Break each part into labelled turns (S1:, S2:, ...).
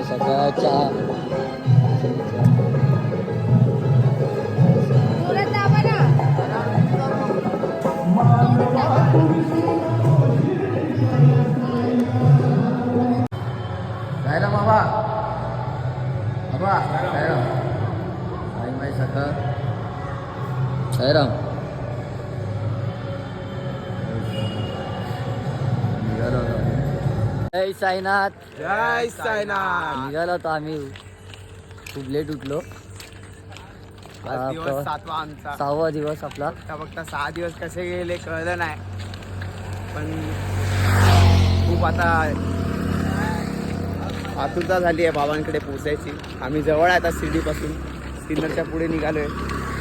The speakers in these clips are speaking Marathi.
S1: सकाळच्या साईराम बाबा बाबा साईराम आई माई सकाळ साईराम निघालो जय साईनाथ
S2: जय साईनाथ.
S1: निघालो होतो आम्ही खूप लेट उठलो.
S2: आज दिवस 7वा आमचा.
S1: 6वा दिवस आपला.
S2: फक्त 6 दिवस कसे गेले कळलं नाही, पण खूप आता आतुरता झाली आहे बाबांकडे पोचायची. आम्ही जवळ आहे आता शिर्डीपासून. सिन्नरच्या पुढे निघालोय.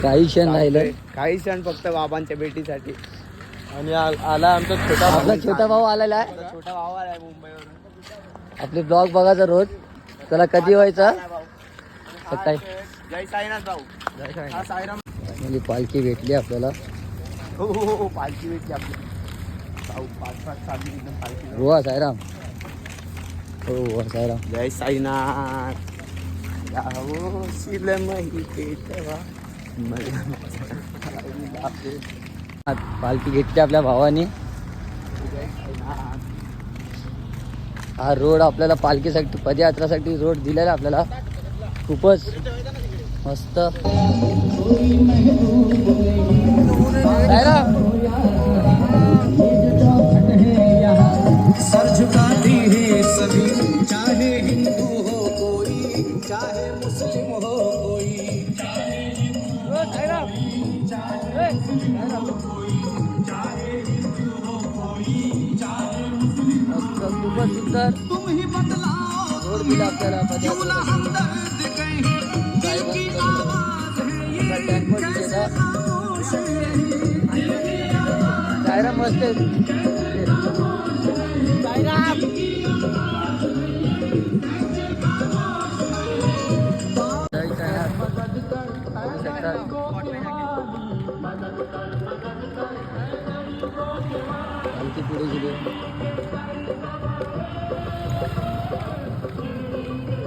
S1: काही क्षण राहिले,
S2: काही क्षण फक्त बाबांच्या भेटीसाठी.
S3: आणि आला आमचा
S1: आपला छोटा भाऊ आलेला आहे.
S2: छोटा भाऊ आहे मुंबईवरून.
S1: आपले ब्लॉग बघायचा रोज. त्याला कधी व्हायचा सकाळी.
S2: जय साईनाथ भाऊ. हा साईराम.
S1: म्हणजे पालखी भेटली आपल्याला.
S2: हो हो हो, पालखी भेटली आपली. भाऊ 5-5 चालली एकदम पालखी.
S1: हो साईराम. हो साईराम.
S2: जय साईनाथ. यावो शिलमही पेटवा मला.
S1: पालखी घेतली आपल्या भावाने. हा रोड आपल्याला पालखीसाठी पदयात्रासाठी रोड दिलेला आपल्याला खूपच मस्त.
S4: सर झुकाती है सभी, चाहे हिंदू हो कोई, चाहे मुस्लिम हो कोई.
S1: खूपच सुंदर
S4: तुम्ही बदलाओ
S1: रोड दिला आपल्याला पदयात्रेसाठी. साईराम मस्त आणखी पुढे गेली.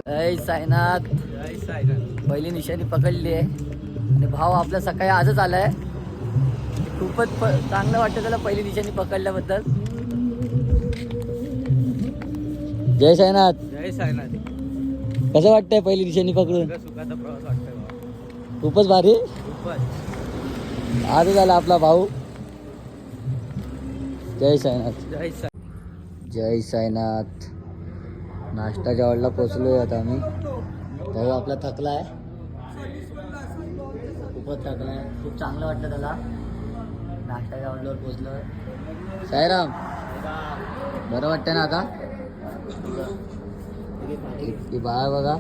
S1: जय साईनाथ.
S2: जय साईनाथ.
S1: पहिली निशाणी पकडली आहे आणि भाव आपल्या सकाळी आजच आलाय. खूपच चांगलं वाटतं त्याला पहिली निशाणी पकडल्याबद्दल. जय साईनाथ.
S2: जय साईनाथ.
S1: कसं वाटतंय पहिली निशाणी पकडून?
S2: सुखाचा प्रवास वाटतोय.
S1: खूपच भारी.
S2: खूपच.
S1: आजच आला आपला भाऊ. जय साईनाथ.
S2: जय साई.
S1: जय साईनाथ. नाश्ताच्या वेळेला पोचलोय आता आम्ही. भाऊ आपला थकला आहे, खूपच थकला आहे. खूप चांगलं वाटतं त्याला. नाश्ताच्या वेळेला पोचलो. साईराम बरं वाटतं ना आता? ती बाळ बघा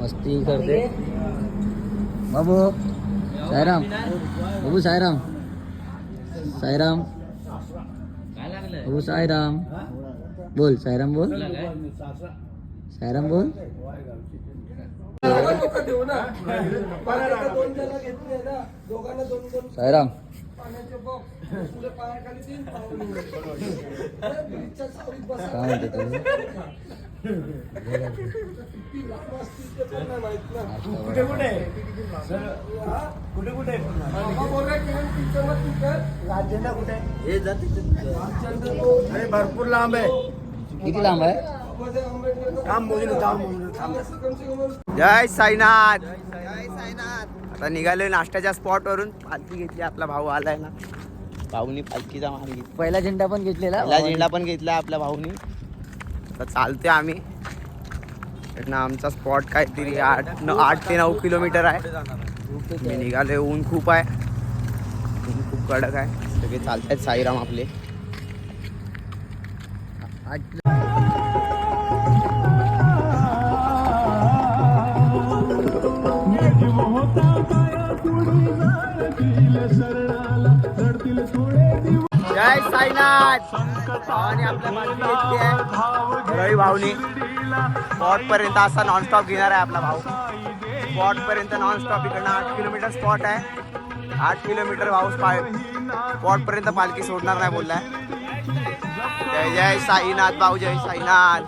S1: मस्ती करते. बाबू साईराम. बाबू साईराम. साईराम. बाबू साईराम बोल. साईराम बोल. साईराम बोल. साईराम. काय म्हणते तुम्ही?
S2: भरपूर लांब आहे.
S1: किती लांब आहे?
S2: जय साईनाथ. जय साईनाथ. आता निघालोय नाश्त्याच्या स्पॉट वरून. पालखी घेतली. आपला भाऊ आलाय ना. भाऊनी पालखीचा मान घेतला.
S1: पहिला झेंडा पण घेतलेला.
S2: पहिला झेंडा पण घेतला आपल्या भाऊनी. आता चालतोय आम्ही. आमचा स्पॉट काहीतरी 8 ते 9 किलोमीटर आहे. मी निघालोय. ऊन खूप आहे. ऊन खूप कडक आहे. सगळे चालतायत साईराम आपले. जय साईनाथ. भावाने आपल्या पालखी घेतली आहे. रवी भाऊनी स्पॉट पर्यंत असा नॉनस्टॉप घेणार आहे आपला भाऊ. स्पॉट पर्यंत नॉनस्टॉप इकडनं 8 किलोमीटर स्पॉट आहे. 8 किलोमीटर भाऊ स्पॉट पर्यंत पालखी सोडणार नाही बोललाय. जय जय साईनाथ भाऊ, जय साईनाथ.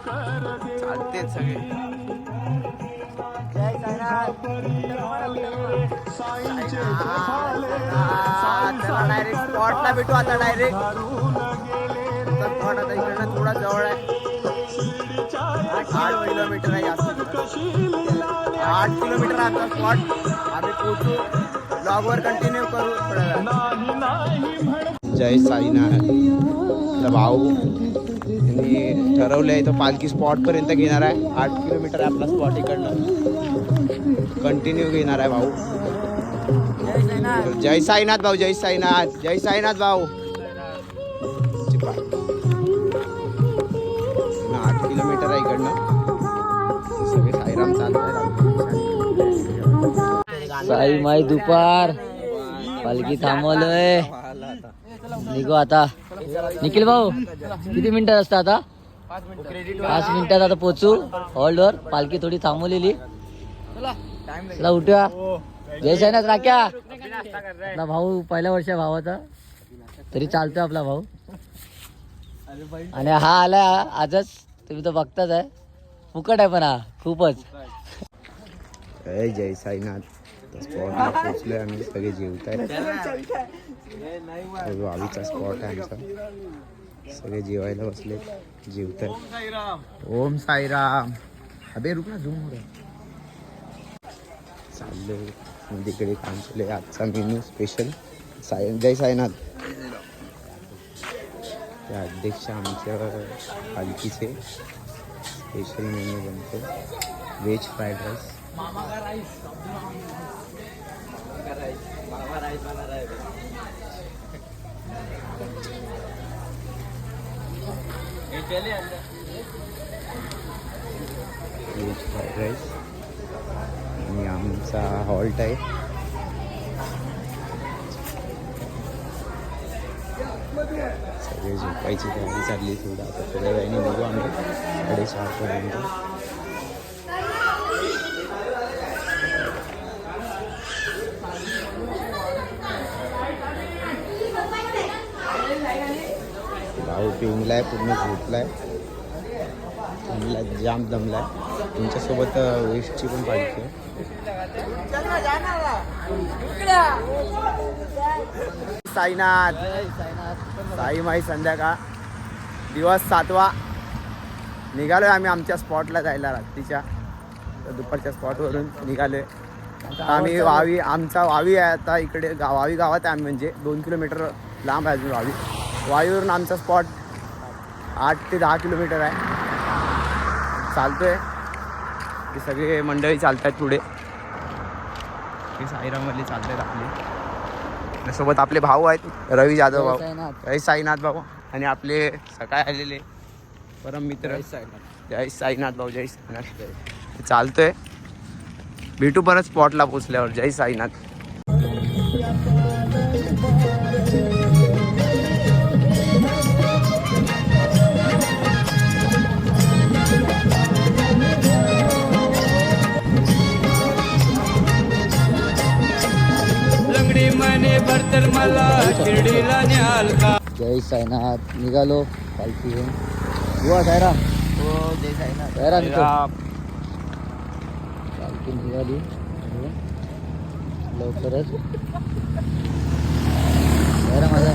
S2: चालते सगळे. डायरेक्ट स्पॉटला भेटू आता. डायरेक्ट स्पॉट आता इकडनं थोडा जवळ आहे. 8 किलोमीटर आहे जास्त. 8 किलोमीटर आता स्पॉट. आम्ही पोहोचू. ब्लॉगवर कंटिन्यू करू थोड्या वेळात. जय साईनाथ. भाऊ त्यांनी ठरवलंय तो पालखी स्पॉट पर्यंत घेणार आहे. 8 किलोमीटर आहे आपला स्पॉट. इकडनं कंटिन्यू घेणार आहे भाऊ. जय साईनाथ भाऊ, जय साईनाथ, जय साईनाथ भाऊ. 8 किलोमीटर आहे इकडनं. सगळे साईराम चालत.
S1: साई माई दुपार पालखी थांबवलोय. निघू आता. निखिल भाऊ किती मिनिटात असतं आता? 5 मिनिटात आता पोचू हॉल्डवर. पालखी थोडी थांबवलेली. चला उठूया. जय साईनाथ. राख्या आपला भाऊ पहिल्या वर्ष भावाचा तरी चालतोय आपला भाऊ. आणि हा आलाय आजच. तुम्ही तर बघताच आहे. फुकट आहे पण हा खूपच.
S2: जय साईनाथ. स्पॉटला पोहोचलोय आम्ही. सगळे जेवत आहेत. वावीचा स्पॉट आहे आमचा. सगळे जेवायला बसले, जेवत आहेत. ओम साईराम. अबे रुक ना, झूम हो रहा. चाललोय नदीकडे. काम चालू आहे. आजचा मेनू स्पेशल जय साईनाथ. ते अध्यक्ष आमच्या पालखीचे स्पेशल मेन्यू बनतो. Veg fried rice. Veg fried rice. आणि आमचा हॉल्ट आहे. सगळे झोपायची तयारी चालली. थोडं आता थोड्या वेळाने निघू आम्ही 4:30 पर्यंत. भाऊ पिंगलाय, पूर्ण झोपलाय. जाम दमलाय. तुमच्यासोबत वेस्टची पण पाहिजे. साईनाथ. साई माई संध्याकाळ. दिवस 7वा. निघालोय आम्ही आमच्या स्पॉटला जायला. रात्रीच्या दुपारच्या स्पॉटवरून निघालोय. आम्ही वावी. आमचा वावी आहे आता इकडे. वावी गावात आहे आम्ही. म्हणजे 2 किलोमीटर लांब आहे अजून वावी. वावीवरून आमचा स्पॉट 8 ते 10 किलोमीटर आहे. चालतोय. हे सगळे मंडळी चालत आहेत पुढे. हे साईरामवाले चालत आहेत आपले. सोबत आपले भाऊ आहेत रवी जाधव भाऊ. जय साईनाथ भाऊ. आणि आपले सकाळी आलेले परम मित्र जय साईनाथ भाऊ. जय साईनाथ. चालतोय. भेटू परत स्पॉटला पोचल्यावर. जय साईनाथ.
S3: मला शिर्डीला न्याल का.
S1: जय साईनाथ. निघालो पालखी घेऊन. हुआ साईराम.
S2: हो जय साईनाथ.
S1: साईराम. पालखी निघाली लवकरच. साईराम माझा.